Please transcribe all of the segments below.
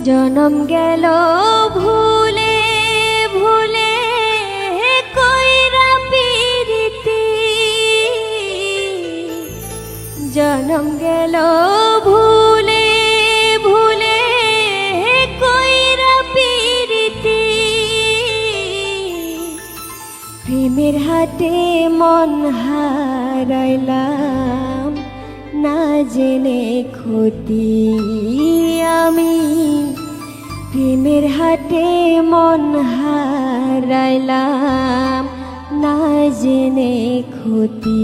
জনম গেল ভুলে ভুলে কইরা পিরিতি, জনম গেল ভুলে ভুলে কইরা পিরিতি, প্রেমের হাটে মন হারাইলাম না জেনে ক্ষতি আমি, প্রেমের হাটে মন হারাইলাম না জেনে ক্ষতি।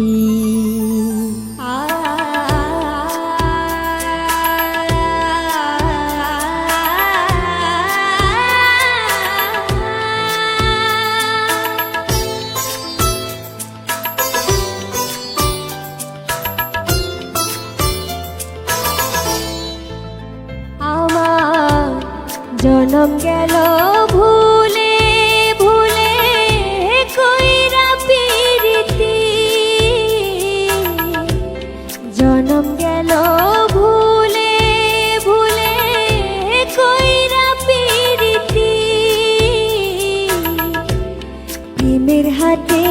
জনম গেল ভুলে ভুলে কইরা পিরিতি, জনম গেল ভুলে ভুলে কইরা পিরিতি, প্রেমের হাটে